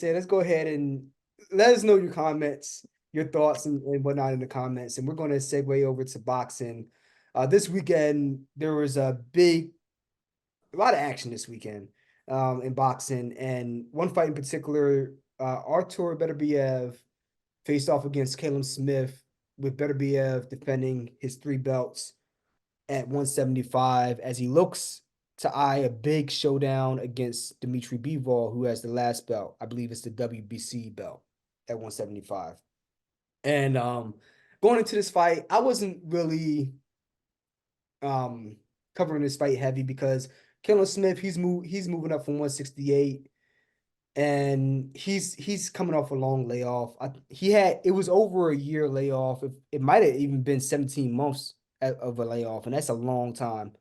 said, let's go ahead and let us know your comments, your thoughts, and whatnot in the comments. And we're going to segue over to boxing. This weekend, there was a lot of action this weekend in boxing. And one fight in particular, Artur Beterbiev faced off against Callum Smith, with Beterbiev defending his 3 belts at 175 as he looks to eye a big showdown against Dmitri Bivol, who has the last belt. I believe it's the WBC belt at 175. And going into this fight, I wasn't really covering this fight heavy because Callum Smith, he's moving up from 168, and he's coming off a long layoff. It was over a year layoff. It might have even been 17 months of a layoff, and that's a long time.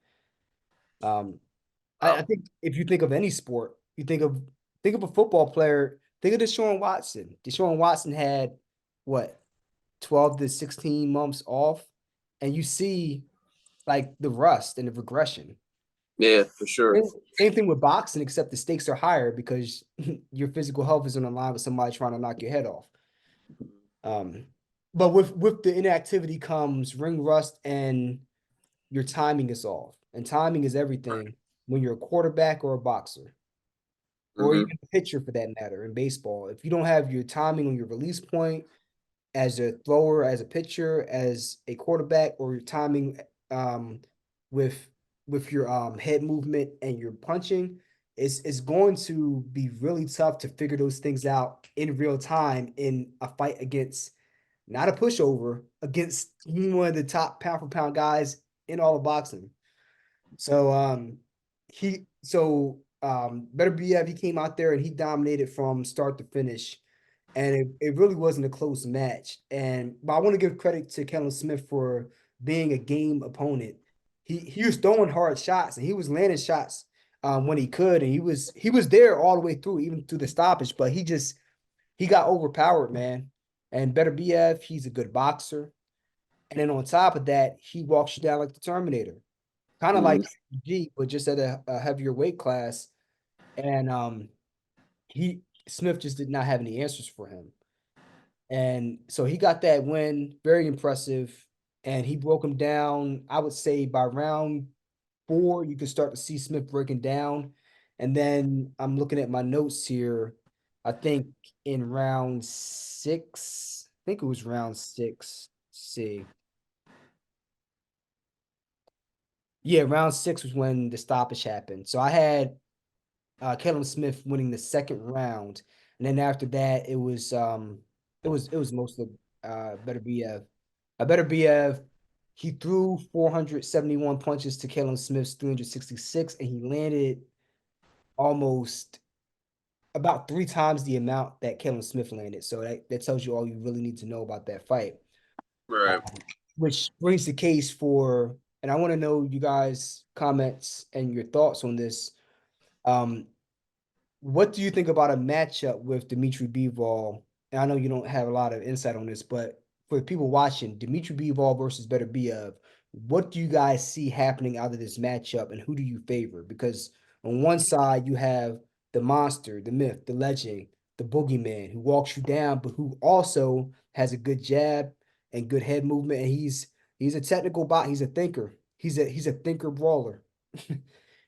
I think if you think of any sport, you think of a football player, think of Deshaun Watson. Deshaun Watson had what, 12 to 16 months off, and you see like the rust and the regression. Yeah, for sure. Same thing with boxing, except the stakes are higher because your physical health is on the line with somebody trying to knock your head off. But with the inactivity comes ring rust, and your timing is off. And timing is everything when you're a quarterback or a boxer, or even a pitcher for that matter in baseball. If you don't have your timing on your release point as a thrower, as a pitcher, as a quarterback, or your timing with your head movement and your punching, it's going to be really tough to figure those things out in real time in a fight against, not a pushover, against one of the top pound for pound guys in all of boxing. So Beterbiev, he came out there and he dominated from start to finish. And it really wasn't a close match. But I want to give credit to Callum Smith for being a game opponent. He was throwing hard shots and he was landing shots when he could, and he was there all the way through, even through the stoppage. But he got overpowered, man. And Beterbiev, he's a good boxer. And then on top of that, he walks you down like the Terminator, kind of like G, but just at a heavier weight class. And Smith just did not have any answers for him. And so he got that win, very impressive. And he broke him down, I would say by round 4, you could start to see Smith breaking down. And then I'm looking at my notes here. I think in round 6, I think it was round 6. Let's see. Yeah, round 6 was when the stoppage happened. So I had Callum Smith winning the second round, and then after that, it was mostly Beterbiev. Beterbiev, he threw 471 punches to Callum Smith's 366, and he landed almost about 3 times the amount that Callum Smith landed. So that tells you all you really need to know about that fight. Right. Which brings the case for, and I want to know you guys' comments and your thoughts on this. What do you think about a matchup with Dmitri Bivol? And I know you don't have a lot of insight on this, but for people watching, Dmitri Bivol versus Beterbiev, what do you guys see happening out of this matchup, and who do you favor? Because on one side, you have the monster, the myth, the legend, the boogeyman who walks you down, but who also has a good jab and good head movement. And he's a technical bot. He's a thinker. He's a thinker brawler.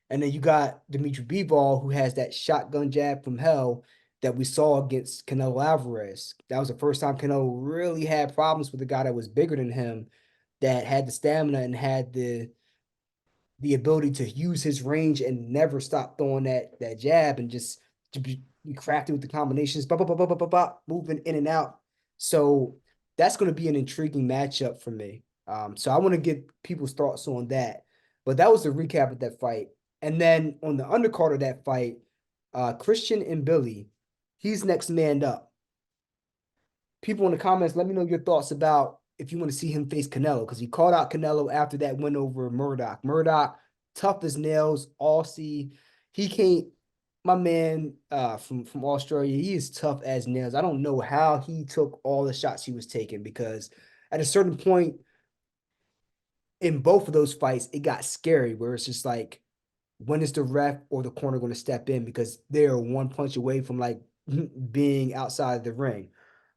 And then you got Dmitri Bivol, who has that shotgun jab from hell that we saw against Canelo Alvarez. That was the first time Canelo really had problems with a guy that was bigger than him, that had the stamina and had the ability to use his range and never stop throwing that jab, and just to be crafty with the combinations, moving in and out. So that's going to be an intriguing matchup for me. So I want to get people's thoughts on that. But that was the recap of that fight. And then on the undercard of that fight, Christian and Billy, he's next man up. People in the comments, let me know your thoughts about if you want to see him face Canelo, because he called out Canelo after that win over Murdoch. Murdoch, tough as nails, Aussie. He can't, my man from Australia, he is tough as nails. I don't know how he took all the shots he was taking, because at a certain point in both of those fights, it got scary, where it's just like, when is the ref or the corner going to step in? Because they're one punch away from like being outside the ring.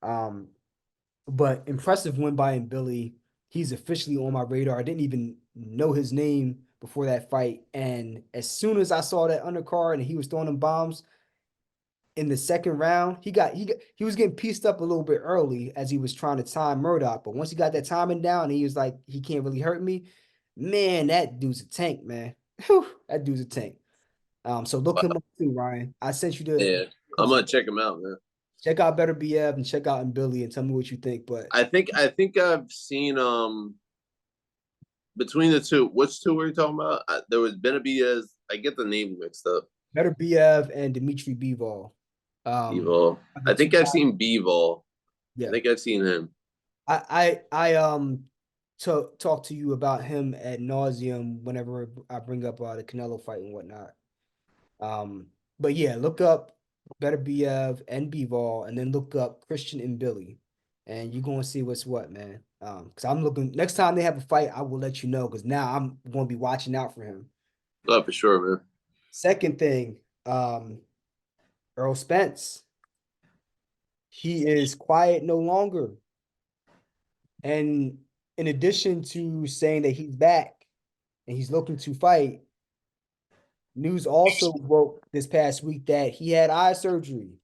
Um, but impressive win by Billy. He's officially on my radar. I didn't even know his name before that fight. And as soon as I saw that undercard and he was throwing them bombs in the second round, he was getting pieced up a little bit early as he was trying to time Murdoch. But once he got that timing down, and he was like, he can't really hurt me. Man, that dude's a tank, man. Whew, that dude's a tank. So look him up too, Ryan. I sent you the Yeah, I'm gonna check him out, man. check out Beterbiev and check out Billy and tell me what you think. But I think I've seen between the two. Which two were you talking about? There was Benavidez. I get the name mixed up. Beterbiev and Dmitri Bivol. Bivol. The I two think I've guys. seen Bivol. I Yeah. think I've seen him. I talk to you about him ad nauseum whenever I bring up the Canelo fight and whatnot. Um, but yeah, look up Beterbiev and Bivol, and then look up Christian and Billy, and you're gonna see what's what, man. Because I'm looking next time they have a fight, I will let you know. Because now I'm gonna be watching out for him. Oh, for sure, man. Second thing, Errol Spence, he is quiet no longer. And in addition to saying that he's back and he's looking to fight, news also broke this past week that he had eye surgery.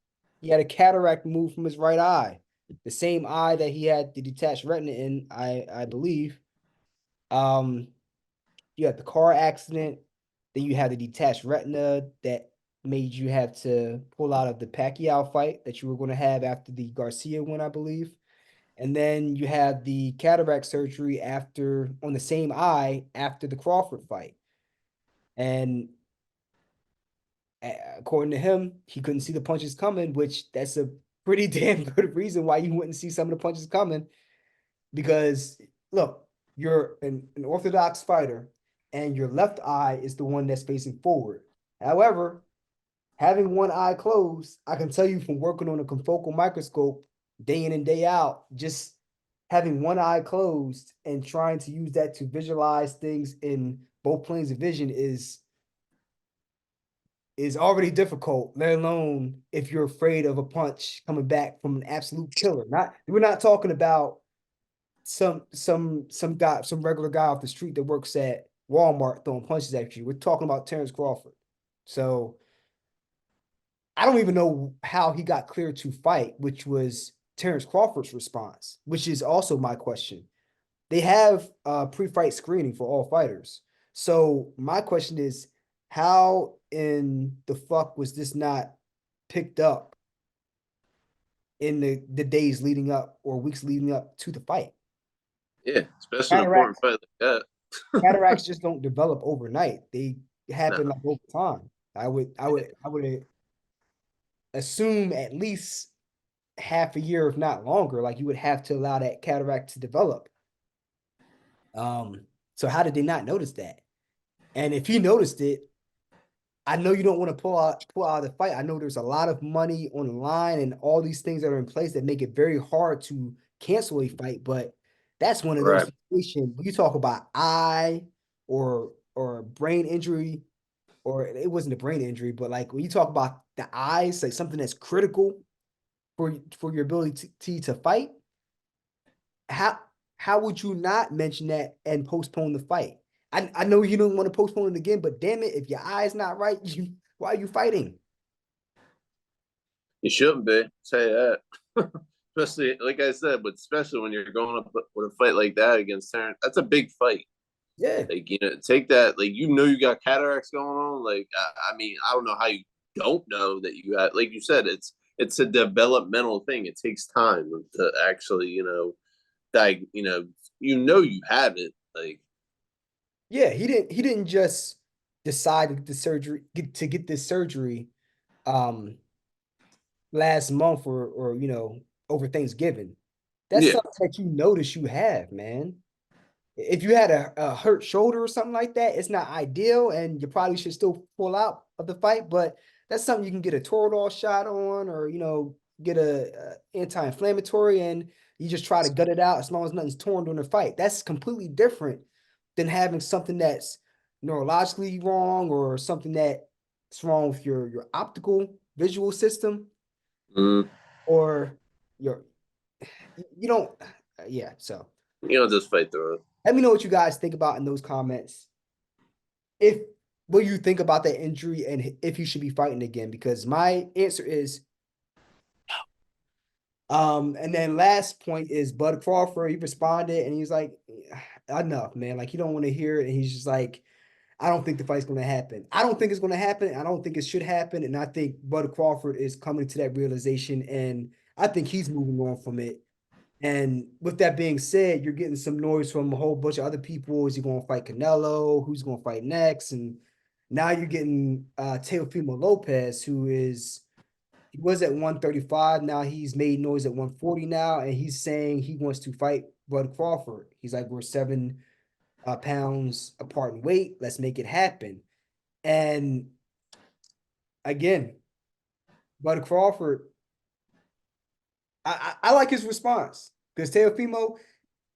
He had a cataract removed from his right eye, the same eye that he had the detached retina in, I believe. Um, you had the car accident, then you had the detached retina that made you have to pull out of the Pacquiao fight that you were going to have after the Garcia one, I believe. And then you have the cataract surgery after on the same eye after the Crawford fight. And according to him, he couldn't see the punches coming, which that's a pretty damn good reason why you wouldn't see some of the punches coming. Because look, you're an orthodox fighter, and your left eye is the one that's facing forward. However, having one eye closed, I can tell you from working on a confocal microscope day in and day out, just having one eye closed and trying to use that to visualize things in both planes of vision is already difficult, let alone if you're afraid of a punch coming back from an absolute killer. Not we're not talking about some regular guy off the street that works at Walmart throwing punches at you. We're talking about Terrence Crawford. So I don't even know how he got cleared to fight, which was Terrence Crawford's response, which is also my question. They have pre-fight screening for all fighters. So my question is, how in the fuck was this not picked up in the days leading up or weeks leading up to the fight? Yeah, especially an important Cataracts, fight like that. cataracts just don't develop overnight. They No, happen like over time. I would assume at least half a year, if not longer. Like you would have to allow that cataract to develop. Um, so how did they not notice that? And if he noticed it, I know you don't want to pull out of the fight. I know there's a lot of money on the line and all these things that are in place that make it very hard to cancel a fight. But that's one of those right. situations. You talk about eye or brain injury, or it wasn't a brain injury, but like when you talk about the eyes, like something that's critical for your ability to fight, how how would you not mention that and postpone the fight? I know you don't want to postpone it again, but damn it, if your eye's not right, why are you fighting? You shouldn't be. Say that. Especially, like I said, but especially when you're going up with a fight like that against Terrence, that's a big fight. Yeah, Like, take that. Like, you got cataracts going on. Like, I mean, I don't know how you don't know that you got. Like you said, it's a developmental thing. It takes time to actually, you have it. Like, yeah. He didn't just decide to get the surgery to get this surgery um last month or over Thanksgiving. That's yeah, something that you notice you have, man. If you had a hurt shoulder or something like that, it's not ideal, and you probably should still pull out of the fight. But that's something you can get a Toradol shot on, or get a anti-inflammatory, and you just try to gut it out as long as nothing's torn during the fight. That's completely different than having something that's neurologically wrong or something that's wrong with your optical visual system. or you're you don't. Yeah. So You know, just fight through it. let me know what you guys think about in those comments. If what you think about that injury and if he should be fighting again, because my answer is and then last point is Bud Crawford. He responded and he's like, enough, man. Like, he don't want to hear it. And he's just like, I don't think the fight's going to happen. I don't think it's going to happen. I don't think it should happen. And I think Bud Crawford is coming to that realization. And I think he's moving on from it. And with that being said, you're getting some noise from a whole bunch of other people. Is he going to fight Canelo? Who's going to fight next? And now you're getting Teofimo Lopez, who is he was at 135. Now he's made noise at 140 now, and he's saying he wants to fight Bud Crawford. He's like, we're 7 pounds apart in weight. Let's make it happen. And again, Bud Crawford, I like his response because Teofimo,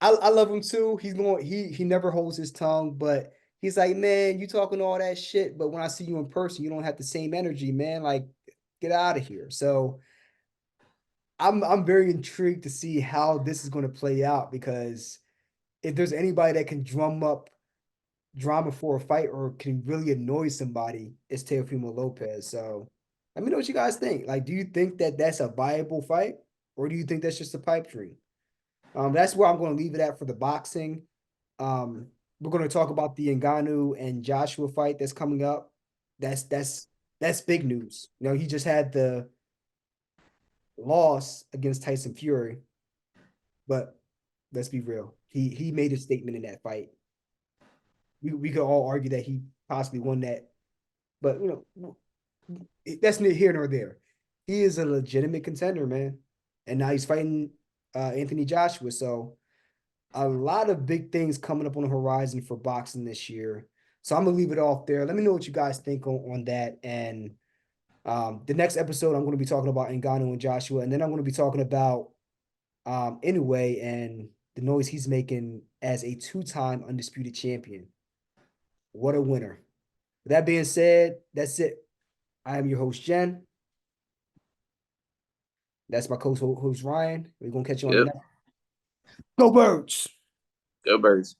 I love him too. He never holds his tongue, but he's like, man, you talking all that shit, but when I see you in person, you don't have the same energy, man. Like, get out of here. So I'm very intrigued to see how this is going to play out because if there's anybody that can drum up drama for a fight or can really annoy somebody, it's Teofimo Lopez. So let me know what you guys think. Like, do you think that that's a viable fight, or do you think that's just a pipe dream? That's where I'm going to leave it at for the boxing. We're going to talk about the Ngannou and Joshua fight that's coming up. That's big news. You know, he just had the loss against Tyson Fury, but let's be real. He made a statement in that fight. We could all argue that he possibly won that, but you know that's neither here nor there. He is a legitimate contender, man, and now he's fighting Anthony Joshua. So a lot of big things coming up on the horizon for boxing this year. So I'm gonna leave it off there. Let me know what you guys think on that. And the next episode, I'm going to be talking about Ngannou and Joshua, and then I'm going to be talking about anyway and the noise he's making as a 2-time undisputed champion. What a winner! With that being said, that's it. I am your host Jen. That's my co-host Ryan. We're gonna catch you on the Yep. next. Go Birds! Go Birds.